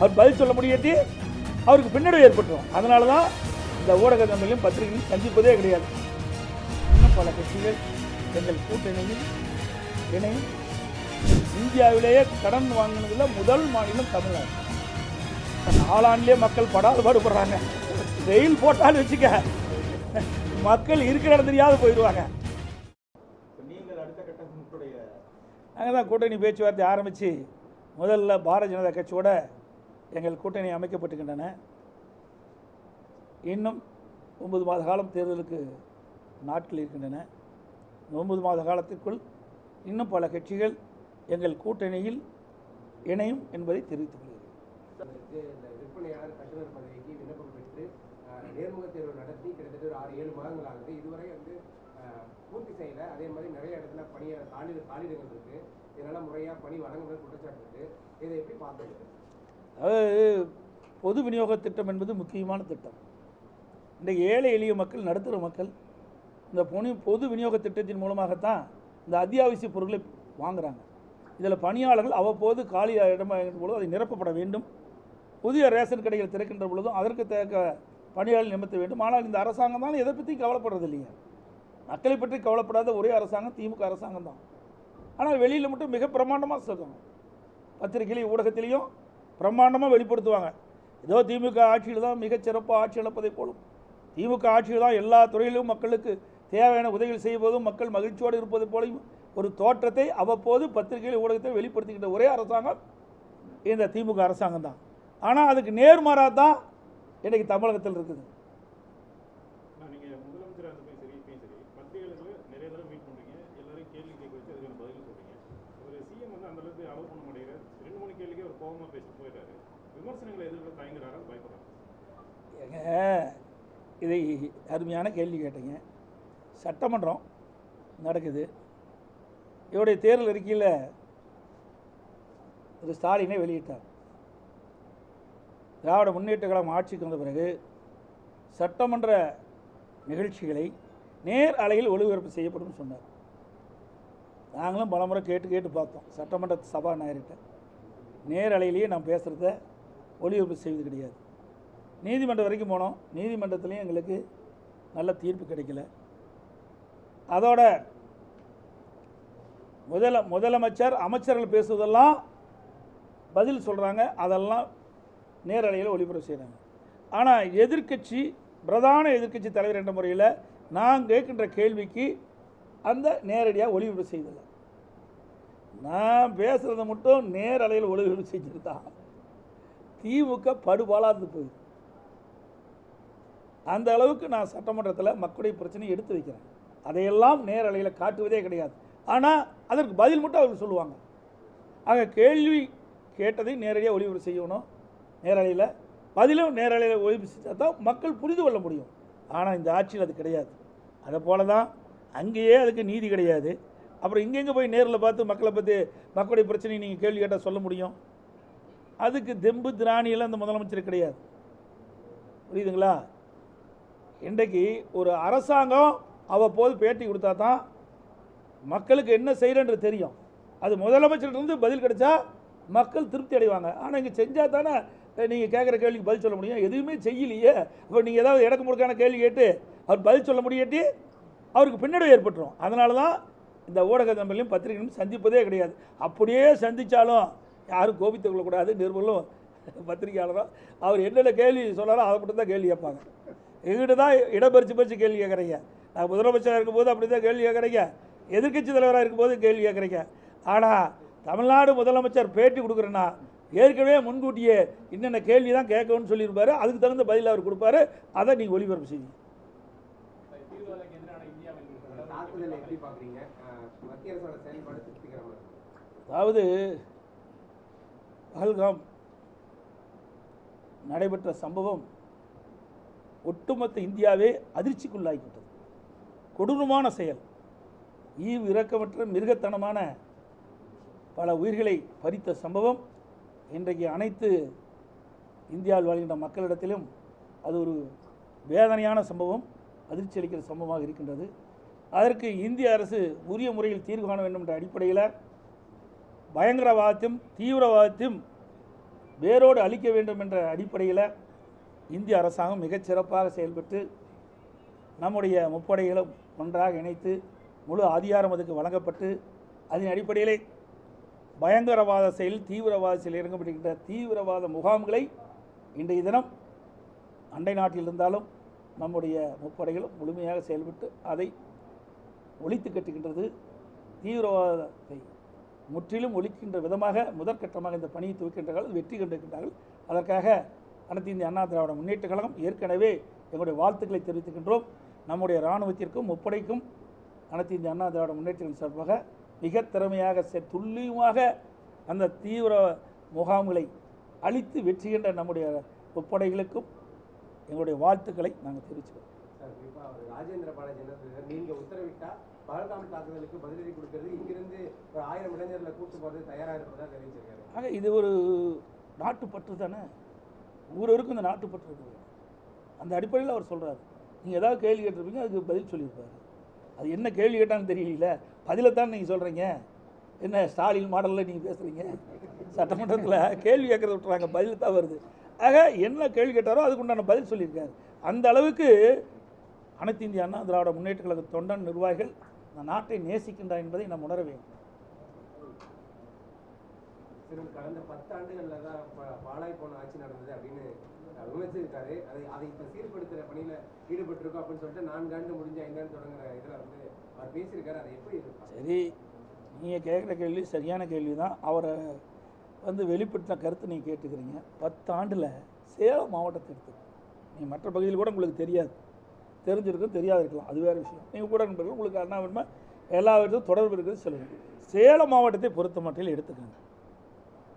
அவர் பதில் சொல்ல முடியாட்டி அவருக்கு பின்னடைவு ஏற்பட்டுரும். அதனால தான் இந்த ஊடக நண்பர்களையும் பத்திரிகையும் சந்திப்பதே கிடையாது. இன்னும் பல கட்சிகள் எங்கள் கூட்டணியில் இணையும். இந்தியாவிலேயே கடன் வாங்கினதில் முதல் மாநிலம் தமிழ்நாடு. நாளாண்டிலே மக்கள் படாத பாடுபடுறாங்க. வெயில் போட்டாலும் வச்சுக்க, மக்கள் இருக்கிற இடம் தெரியாத போயிடுவாங்க. நாங்கள் தான் கூட்டணி பேச்சுவார்த்தை ஆரம்பித்து முதல்ல பாரதிய ஜனதா கட்சியோட எங்கள் கூட்டணி அமைக்கப்பட்டுக்கின்றன. இன்னும் 9 மாத காலம் தேர்தலுக்கு நாட்கள் இருக்கின்றன. 9 மாத காலத்திற்குள் இன்னும் பல கட்சிகள் எங்கள் கூட்டணியில் இணையும் என்பதை தெரிவித்துக் கொள்கிறேன். விற்பனையாளர் கட்டுநர் பதவிக்கு விண்ணப்பம் பெற்று நேர்முக தேர்வு நடத்தி கிட்டத்தட்ட ஒரு 6-7 மாதங்கள் ஆகுது. இதுவரை பூர்த்தி செய்யல. அதே மாதிரி நிறைய இடத்துல காலிடங்கள் இருக்கு. இதனால் முறையாக பணி வழங்குவது குற்றச்சாட்டு இருக்கு. இதை எப்படி பார்த்துருக்கு? அதாவது பொது விநியோக திட்டம் என்பது முக்கியமான திட்டம். இன்றைக்கு ஏழை எளிய மக்கள், நடுத்தர மக்கள் இந்த பொது விநியோக திட்டத்தின் மூலமாகத்தான் இந்த அத்தியாவசிய பொருட்களை வாங்குகிறாங்க. இதில் பணியாளர்கள் அவ்வப்போது காலி இடமாகின்ற பொழுது அதை நிரப்பப்பட வேண்டும். புதிய ரேஷன் கடைகள் திறக்கின்ற பொழுதும் அதற்கு தேக்க பணியாளர்கள் நியமித்த வேண்டும். ஆனால் இந்த அரசாங்கம் தான் எதை பற்றி கவலைப்படுறது இல்லைங்க. மக்களை பற்றி கவலைப்படாத ஒரே அரசாங்கம் திமுக அரசாங்கம் தான். ஆனால் வெளியில் மட்டும் மிக பிரம்மாண்டமாக சொல்லுவாங்க. பத்திரிகையிலையும் ஊடகத்திலையும் பிரம்மாண்டமாக வெளிப்படுத்துவாங்க. ஏதோ திமுக ஆட்சியில் தான் மிகச்சிறப்பாக ஆட்சி இழப்பதை போலும். திமுக ஆட்சியில் தான் எல்லா துறையிலும் மக்களுக்கு தேவையான உதவிகள் செய்வதும் மக்கள் மகிழ்ச்சியோடு இருப்பது போலையும் ஒரு தோற்றத்தை அவ்வப்போது பத்திரிகையில் ஊடகத்தில் வெளிப்படுத்திக்கிட்ட ஒரே அரசாங்கம் இந்த திமுக அரசாங்கம் தான். ஆனால் அதுக்கு நேர்மாறாக தான் இன்றைக்கு தமிழகத்தில் இருக்குது. இதை அருமையான கேள்வி கேட்டீங்க. சட்டமன்றம் நடக்குது. இவருடைய தேர்தல் அறிக்கையில் திரு ஸ்டாலினை வெளியிட்டார். திராவிட முன்னேற்ற கழகம் ஆட்சிக்கு வந்த பிறகு சட்டமன்ற நிகழ்ச்சிகளை நேர் அலையில் ஒளிபரப்பு செய்யப்படும் சொன்னார். நாங்களும் பலமுறை கேட்டு பார்த்தோம். சட்டமன்ற சபாநாயகர்கிட்ட நேர் அலையிலேயே நான் பேசுகிறத ஒளிபரப்பு செய்வது கிடையாது. நீதிமன்றம் வரைக்கும் போனோம். நீதிமன்றத்துலேயும் எங்களுக்கு நல்ல தீர்ப்பு கிடைக்கல. அதோட முதலமைச்சர் அமைச்சர்கள் பேசுவதெல்லாம் பதில் சொல்கிறாங்க. அதெல்லாம் நேரலையில் ஒளிபரப்பு செய்கிறாங்க. ஆனால் எதிர்க்கட்சி, பிரதான எதிர்க்கட்சி தலைவர் என்ற முறையில் நான் கேட்கின்ற கேள்விக்கு அந்த நேரடியாக ஒளிபரப்பு செய்தல. நான் பேசுகிறத மட்டும் நேரலையில் ஒளிபரப்பு செஞ்சுருந்தா திமுக படுபாலாது போகுது. அந்த அளவுக்கு நான் சட்டமன்றத்தில் மக்களுடைய பிரச்சனையை எடுத்து வைக்கிறேன். அதையெல்லாம் நேரலையில் காட்டுவதே கிடையாது. ஆனால் அதற்கு பதில் மட்டும் அவர்கள் சொல்லுவாங்க. ஆக கேள்வி கேட்டதை நேரடியாக ஒளிபரப்பு செய்யணும். நேரலையில் பதிலும் நேரலையில் ஒளிபரப்பு செஞ்சால் தான் மக்கள் புரிந்து கொள்ள முடியும். ஆனால் இந்த ஆட்சியில் அது கிடையாது. அதை போல தான் அங்கேயே அதுக்கு நீதி கிடையாது. அப்புறம் இங்கெங்கே போய் நேரில் பார்த்து மக்களை பற்றி மக்களுடைய பிரச்சனையை நீங்கள் கேள்வி கேட்டால் சொல்ல முடியும்? அதுக்கு தெம்பு திராணியெல்லாம் இந்த முதலமைச்சர் கிடையாது. புரியுதுங்களா? இன்றைக்கு ஒரு அரசாங்கம் அவ்வப்போது பேட்டி கொடுத்தா தான் மக்களுக்கு என்ன செய்கிறன்றது தெரியும். அது முதலமைச்சர்கிட்ட பதில் கிடைச்சா மக்கள் திருப்தி அடைவாங்க. ஆனால் இங்கே செஞ்சால் தானே நீங்கள் கேட்குற கேள்விக்கு பதில் சொல்ல முடியும். எதுவுமே செய்யலையே. இப்போ நீங்கள் ஏதாவது இடக்கு முடுக்கான கேள்வி கேட்டு அவர் பதில் சொல்ல முடியாட்டி அவருக்கு பின்னடைவு ஏற்பட்டுரும். அதனால தான் இந்த ஊடக நண்பர்களையும் பத்திரிகையும் சந்திப்பதே கிடையாது. அப்படியே சந்தித்தாலும் யாரும் கோபித்துக் கொள்ளக்கூடாது. நிருபர்களும் பத்திரிகையாளரும் அவர் என்னென்ன கேள்வி சொன்னாலும் அதை மட்டும் தான் கேள்வி கேட்பாங்க. எங்கிட்ட தான் இடப்பறிச்சு கேள்வி கேட்குறீங்க. நான் முதலமைச்சராக இருக்கும்போது அப்படி தான் கேள்வி கேட்குறீங்க. எதிர்க்கட்சி தலைவராக இருக்கும்போது கேள்வி கேட்குறீங்க. ஆனால் தமிழ்நாடு முதலமைச்சர் பேட்டி கொடுக்குறேன்னா ஏற்கனவே முன்கூட்டியே என்னென்ன கேள்வி தான் கேட்கணும்னு சொல்லியிருப்பாரு. அதுக்கு தகுந்த பதில் அவர் கொடுப்பாரு. அதை நீங்கள் ஒளிபரப்பு செய்யுங்க. அதாவது பஹல்காம் நடைபெற்ற சம்பவம் ஒட்டுமொத்த இந்தியாவே அதிர்ச்சிக்குள்ளாகிவிட்டது. கொடூரமான செயல். ஈவு இரக்கமற்ற மிருகத்தனமான பல உயிர்களை பறித்த சம்பவம் இன்றைக்கு அனைத்து இந்தியாவில் வாழ்கின்ற மக்களிடத்திலும் அது ஒரு வேதனையான சம்பவம், அதிர்ச்சி அளிக்கிற சம்பவமாக இருக்கின்றது. அதற்கு இந்திய அரசு உரிய முறையில் தீர்வு காண வேண்டும் என்ற அடிப்படையில் பயங்கரவாதத்தையும் தீவிரவாதத்தையும் வேரோடு அழிக்க வேண்டும் என்ற அடிப்படையில் இந்திய அரசாங்கம் மிகச்சிறப்பாக செயல்பட்டு நம்முடைய முப்படைகளும் ஒன்றாக இணைத்து முழு அதிகாரம் அதுக்கு வழங்கப்பட்டு அதன் அடிப்படையிலே பயங்கரவாத செயல் தீவிரவாத செயல் இறங்கப்படுகின்ற தீவிரவாத முகாம்களை இன்றைய தினம் அண்டை நாட்டில் இருந்தாலும் நம்முடைய முப்படைகளும் முழுமையாக செயல்பட்டு அதை ஒழித்து கட்டுகின்றது. தீவிரவாதத்தை முற்றிலும் ஒழிக்கின்ற விதமாக முதற்கட்டமாக இந்த பணியை துவக்கின்றார்கள், வெற்றி கண்டிருக்கின்றார்கள். அதற்காக அனைத்து இந்திய அண்ணா திராவிட முன்னேற்ற கழகம் ஏற்கனவே எங்களுடைய வாழ்த்துக்களை தெரிவித்துக்கின்றோம். நம்முடைய இராணுவத்திற்கும் முப்படைக்கும் அனைத்து இந்திய அண்ணா திராவிட முன்னேற்ற சார்பாக மிக திறமையாக துல்லியமாக அந்த தீவிர முகாம்களை அழித்து வெற்றிகின்ற நம்முடைய முப்படைகளுக்கும் எங்களுடைய வாழ்த்துக்களை நாங்கள் தெரிவிச்சுக்கிறோம். ராஜேந்திர பாலாஜி என்ன சொல்றாரு, நீங்க உத்தரவிட்டா பகல்காம் தாக்குதலுக்கு பதிலடி கொடுக்கிறது இங்கிருந்து ஒரு 1000 இளைஞர்களை கூட்டு போறது தயாராக இருப்பதாக தெரிவிச்சிருக்காரு. ஆக இது ஒரு நாட்டுப்பற்று தானே, ஒவ்வொருவருக்கும் இந்த நாட்டுப்பற்று இருக்குது. அந்த அடிப்படையில் அவர் சொல்கிறார். நீங்கள் ஏதாவது கேள்வி கேட்டிருப்பீங்க, அதுக்கு பதில் சொல்லியிருப்பார். அது என்ன கேள்வி கேட்டான்னு தெரியல, பதிலை தான் நீங்கள் சொல்கிறீங்க. என்ன ஸ்டாலின் மாடலில் நீங்கள் பேசுகிறீங்க? சட்டமன்றத்தில் கேள்வி கேட்குறத விட்டுறாங்க, பதில் தான் வருது. ஆக என்ன கேள்வி கேட்டாரோ அதுக்குண்டான பதில் சொல்லியிருக்காரு. அந்த அளவுக்கு அனைத்து இந்திய அண்ணா திராவிட முன்னேற்ற கழக தொண்டன் நிர்வாகிகள் இந்த நாட்டை நேசிக்கின்றார் என்பதை நாம் உணர வேண்டும். கடந்த 10 ஆண்டுகளில் தான் பாழாய் போன ஆட்சி நடந்தது அப்படின்னு விமர்சிச்சிருக்காரு. அதை இப்போ சீர்படுத்துகிற பணியில் ஈடுபட்டிருக்கோம் அப்படின்னு சொல்லிட்டு 4 ஆண்டு முடிஞ்ச 5 ஆண்டு தொடங்குற இதில் அவர் பேசியிருக்காரு. அதை எப்படி சரி, நீங்கள் கேட்குற கேள்வி சரியான கேள்வி தான். அவரை வெளிப்படுத்தின கருத்து நீங்கள் கேட்டுக்கிறீங்க. 10 ஆண்டில் சேலம் மாவட்டத்தை எடுத்து நீங்கள் மற்ற பகுதியில் கூட உங்களுக்கு தெரியாது, தெரிஞ்சிருக்கும் தெரியாது இருக்கலாம், அது வேறு விஷயம். நீங்கள் கூட நண்பர்கள் உங்களுக்கு அண்ணா வேணுமா எல்லா விதத்தும் தொடர்பு இருக்குது சொல்லுங்கள். சேலம் மாவட்டத்தை பொறுத்த மட்டில் எடுத்துக்கோங்க.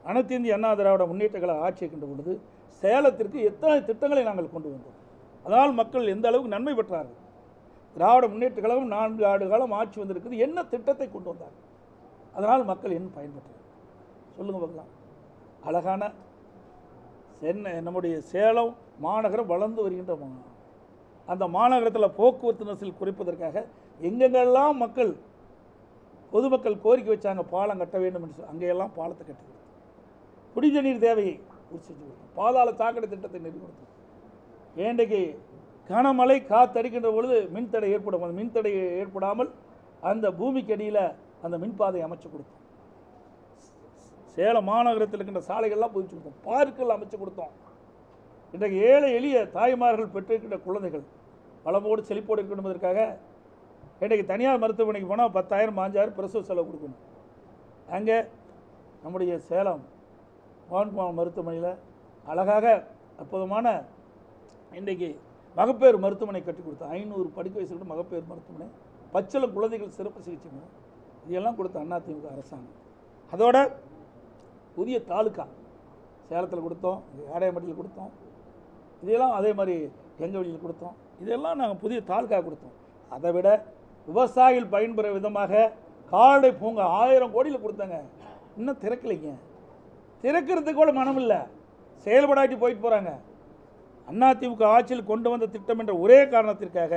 அனைத்து இந்திய அண்ணா திராவிட முன்னேற்ற கழக ஆட்சி இருக்கின்ற பொழுது சேலத்திற்கு எத்தனை திட்டங்களை நாங்கள் கொண்டு வந்தோம். அதனால் மக்கள் எந்த அளவுக்கு நன்மை பெற்றார்கள். திராவிட முன்னேற்ற கழகம் 4 ஆண்டு காலம் ஆட்சி வந்திருக்குது. என்ன திட்டத்தை கொண்டு வந்தார்கள், அதனால் மக்கள் என்ன பயன்பெற்றார்கள் சொல்லுங்கள் பார்க்கலாம். அழகான சென்னை நம்முடைய சேலம் மாநகரம் வளர்ந்து வருகின்ற அந்த மாநகரத்தில் போக்குவரத்து நெரிசல் குறைப்பதற்காக எங்கெங்கெல்லாம் மக்கள் பொதுமக்கள் கோரிக்கை வச்சாங்க பாலம் கட்ட வேண்டும் என்று சொல்லி அங்கேயெல்லாம் பாலத்தை கட்டி கொடுத்தோம். குடித நீர் தேவையை பூர்த்தி செஞ்சு கொடுத்தோம். பாதாள சாக்கடை திட்டத்தை நிறுவி கொடுத்தோம். இன்றைக்கு கனமழை காத்தடிக்கின்ற பொழுது மின்தடை ஏற்படும். அந்த மின்தடை ஏற்படாமல் அந்த பூமிக்கு அடியில் அந்த மின்பாதை அமைச்சு கொடுத்தோம். சேலம் மாநகரத்தில் இருக்கின்ற சாலைகள்லாம் புதுச்சு கொடுத்தோம். பார்க்குகள் அமைச்சு கொடுத்தோம். இன்றைக்கு ஏழை எளிய தாய்மார்கள் பெற்றிருக்கின்ற குழந்தைகள் வளமோடு செழிப்போடு இருக்கணும் என்பதற்காக இன்றைக்கு தனியார் மருத்துவமனைக்கு போனால் 10,000 5,000 பிரசவ செலவு கொடுக்கணும். அங்கே நம்முடைய சேலம் மோகன்குமார் மருத்துவமனையில் அழகாக அற்புதமான இன்றைக்கு மகப்பேறு மருத்துவமனை கட்டி கொடுத்தோம். 500 படுக்க வயசுக்கு மகப்பேறு மருத்துவமனை, பச்சிளம் குழந்தைகள் சிறப்பு சிகிச்சை, இதெல்லாம் கொடுத்த அதிமுக அரசாங்கம். அதோட புதிய தாலுக்கா சேலத்தில் கொடுத்தோம், ஆடையம்பட்டியில் கொடுத்தோம், இதெல்லாம் அதே மாதிரி எங்கள் வழியில் கொடுத்தோம். இதெல்லாம் நாங்கள் புதிய தாலுக்கா கொடுத்தோம். அதை விட விவசாயிகள் பயன்பெற விதமாக கால்நடை பூங்கா 1000 கோடியில் கொடுத்தாங்க. இன்னும் திறக்கலைங்க. திறக்கிறதுக்கு கூட மனம் இல்லை, செயல்படாட்டி போயிட்டு போகிறாங்க. அதிமுக ஆட்சியில் கொண்டு வந்த திட்டம் என்ற ஒரே காரணத்திற்காக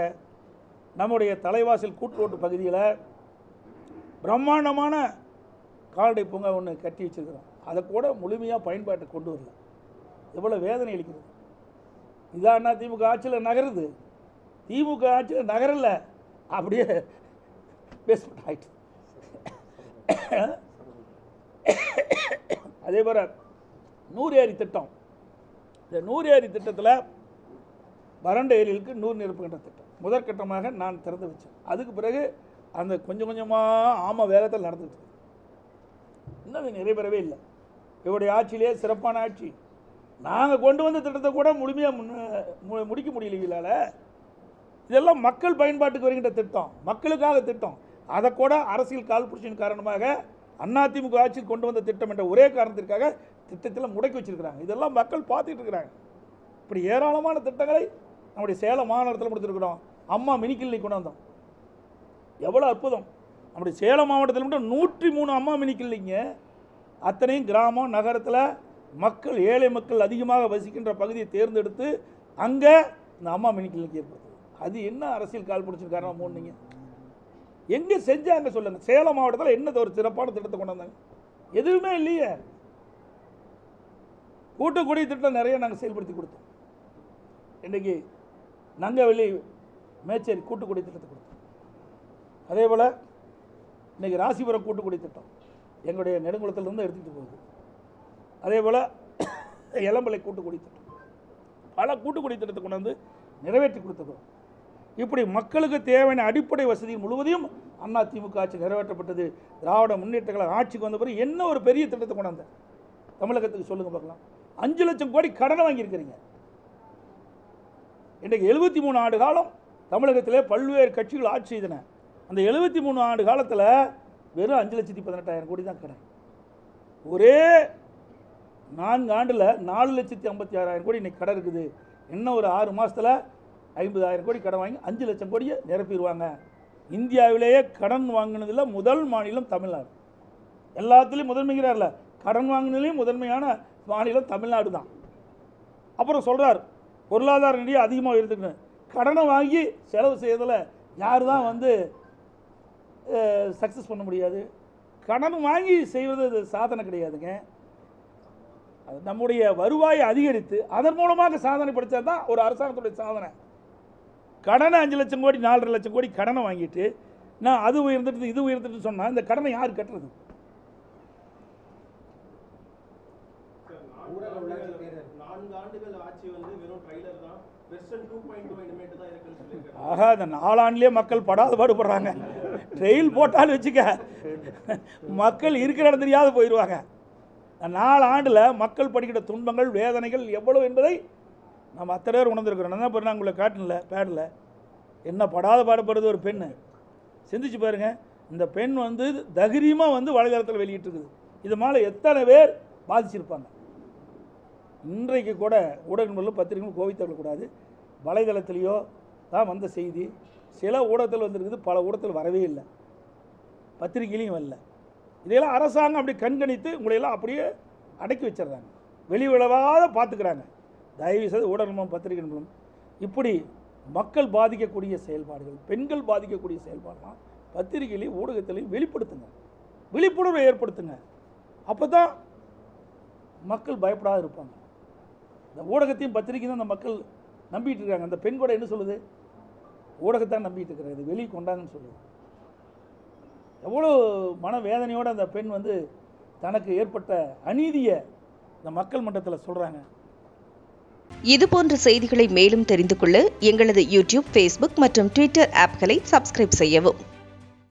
நம்முடைய தலைவாசல் கூட்டுரோட்டு பகுதியில் பிரம்மாண்டமான கால்நடை பூங்கா ஒன்று கட்டி வச்சுருக்கிறோம். அதை கூட முழுமையாக பயன்பாட்டை கொண்டு வரல. எவ்வளோ வேதனை அளிக்கிறது. இதான் அதிமுக ஆட்சியில் நகருது. திமுக ஆட்சியில் நகரல, அப்படியே பேஸ்மெண்ட் ஆகிட்டு. அதே போல் 100 ஏரி திட்டம். இந்த 100 ஏரி திட்டத்தில் வறண்ட ஏரிகளுக்கு 100 நிரப்புகின்ற திட்டம் முதற்கட்டமாக நான் திறந்து வச்சேன். அதுக்கு பிறகு அந்த கொஞ்சம் கொஞ்சமாக வேகத்தில் நடந்துட்டு இன்னும் அது நிறைவேறவே இல்லை. இவருடைய ஆட்சியிலே சிறப்பான ஆட்சி. நாங்கள் கொண்டு வந்த திட்டத்தை கூட முழுமையாக முடிக்க முடியல. இதெல்லாம் மக்கள் பயன்பாட்டுக்கு வருகின்ற திட்டம், மக்களுக்காக திட்டம். அதை கூட அரசியல் காழ்ப்புணர்ச்சியின் காரணமாக அதிமுக ஆட்சியில் கொண்டு வந்த திட்டம் என்ற ஒரே காரணத்திற்காக திட்டத்தில் முடக்கி வச்சிருக்கிறாங்க. இதெல்லாம் மக்கள் பார்த்துட்டு இருக்கிறாங்க. இப்படி ஏராளமான திட்டங்களை நம்முடைய சேலம் மாநகரத்தில் கொடுத்துருக்குறோம். அம்மா மினி கிளினிக் கொண்டு வந்தோம். எவ்வளோ அற்புதம். நம்முடைய சேலம் மாவட்டத்தில் மட்டும் 103 அம்மா மினி கிளினிங்க. அத்தனையும் கிராமம் நகரத்தில் மக்கள், ஏழை மக்கள் அதிகமாக வசிக்கின்ற பகுதியை தேர்ந்தெடுத்து அங்கே இந்த அம்மா மினி கிளினிக் ஏற்படுத்துது. அது என்ன அரசியல் காழ்ப்புணர்ச்சியின் காரணம் போனீங்க? எங்கே செஞ்சாங்க சொல்லுங்கள். சேலம் மாவட்டத்தில் என்ன ஒரு சிறப்பான திட்டத்தை கொண்டு வந்தாங்க? எதுவுமே இல்லையே. கூட்டுக்குடி திட்டம் நிறைய நாங்கள் செயல்படுத்தி கொடுத்தோம். இன்றைக்கி நங்கவெளி மேச்சேரி கூட்டுக்குடி திட்டத்தை கொடுத்தோம். அதே போல் இன்றைக்கி ராசிபுரம் கூட்டுக்குடி திட்டம் எங்களுடைய நெடுங்குளத்திலிருந்து எடுத்துகிட்டு போகுது. அதே போல் இளம்பலை கூட்டுக்குடி திட்டம், பல கூட்டுக்குடி திட்டத்தை கொண்டு வந்து நிறைவேற்றி கொடுத்துக்கிறோம். இப்படி மக்களுக்கு தேவையான அடிப்படை வசதி முழுவதையும் அதிமுக ஆட்சி நிறைவேற்றப்பட்டது. திராவிட முன்னேற்ற கழக ஆட்சிக்கு வந்த பிறகு என்ன ஒரு பெரிய திட்டத்தை கொண்டு வந்தேன் தமிழகத்துக்கு சொல்லுங்கள் பார்க்கலாம். 5 லட்சம் கோடி கடனை வாங்கியிருக்கிறீங்க. இன்றைக்கு 73 ஆண்டு காலம் தமிழகத்திலே பல்வேறு கட்சிகள் ஆட்சி செய்தன. அந்த 73 ஆண்டு காலத்தில் வெறும் 5,18,000 கோடி தான் கடன். ஒரே 4 ஆண்டில் 4,56,000 கோடி இன்னைக்கு கடன் இருக்குது. இன்னும் ஒரு 6 மாதத்தில் 50,000 கோடி கடன் வாங்கி 5 லட்சம் கோடியை நிரப்பிடுவாங்க. இந்தியாவிலேயே கடன் வாங்கினதில் முதல் மாநிலம் தமிழ்நாடு. எல்லாத்துலேயும் முதன்மைங்கிறார்ல, கடன் வாங்கினதுலேயும் முதன்மையான மாநிலம் தமிழ்நாடு தான். அப்புறம் சொல்கிறார் பொருளாதார நிதி அதிகமாக இருந்துக்கணும். கடனை வாங்கி செலவு செய்யறதில் யார் தான் வந்து சக்ஸஸ் பண்ண முடியாது. கடன் வாங்கி செய்வது சாதனை கிடையாதுங்க. நம்முடைய வருவாயை அதிகரித்து அதன் மூலமாக சாதனை படித்தா தான் ஒரு அரசாங்கத்துடைய சாதனை. கடனை 5 லட்சம் கோடி 4.5 லட்சம் கோடி கடனை வாங்கிட்டு நான் அது உயர்ந்துட்டு இது உயர்ந்துட்டு சொன்னால் இந்த கடனை யார் கட்டுறது? ஆகா, இந்த 4 ஆண்டுலேயே மக்கள் படாத பாடுபடுறாங்க. ட்ரெயில் போட்டாலும் வச்சுக்க மக்கள் இருக்கிற இடம் தெரியாத போயிடுவாங்க. 4 ஆண்டில் மக்கள் படிக்கிற துன்பங்கள் வேதனைகள் எவ்வளோ என்பதை நம்ம அத்தனை பேர் உணர்ந்துருக்கிறோம். நான் தான் பாருங்க உங்களை காட்டல பேடில் என்ன படாத பாடுபடுறது ஒரு பெண்ணு. சிந்திச்சு பாருங்கள், இந்த பெண் வந்து தைரியமாக வந்து வலைதளத்தில் வெளியிட்டிருக்குது. இது மேலே எத்தனை பேர் பாதிச்சிருப்பாங்க. இன்றைக்கு கூட ஊடகங்களும் பத்திரிகைகளும் கோவித்தக்கூடாது. வலைதளத்திலேயோ தான் வந்த செய்தி சில ஊடகத்தில் வந்திருக்குது, பல ஊடகத்தில் வரவே இல்லை, பத்திரிகையிலையும் வரல. இதையெல்லாம் அரசாங்கம் அப்படி கண்காணித்து உங்களையெல்லாம் அப்படியே அடக்கி வச்சிடுறாங்க, வெளிவிழவாத பார்த்துக்கிறாங்க. தயவுசெய்து ஊடகமும் பத்திரிகைகளும் இப்படி மக்கள் பாதிக்கக்கூடிய செயல்பாடுகள், பெண்கள் பாதிக்கக்கூடிய செயல்பாடுலாம் பத்திரிகையிலையும் ஊடகத்திலையும் வெளிப்படுத்துங்க, விழிப்புணர்வை ஏற்படுத்துங்க. அப்போ தான் மக்கள் பயப்படாத இருப்பாங்க. இந்த ஊடகத்தையும் பத்திரிகையும் தான் அந்த மக்கள் நம்பிட்டு இருக்காங்க. அந்த பெண் கூட என்ன சொல்லுது? ஊடகத்தான் நம்பிட்டு இருக்கிறது, வெளியே கொண்டாங்கன்னு சொல்லுது. எவ்வளோ மனவேதனையோடு அந்த பெண் வந்து தனக்கு ஏற்பட்ட அநீதியை இந்த மக்கள் மன்றத்தில் சொல்கிறாங்க. இதுபோன்ற செய்திகளை மேலும் தெரிந்து கொள்ள எங்களது யூடியூப், ஃபேஸ்புக் மற்றும் ட்விட்டர் ஆப்களை சப்ஸ்கிரைப் செய்யவும்.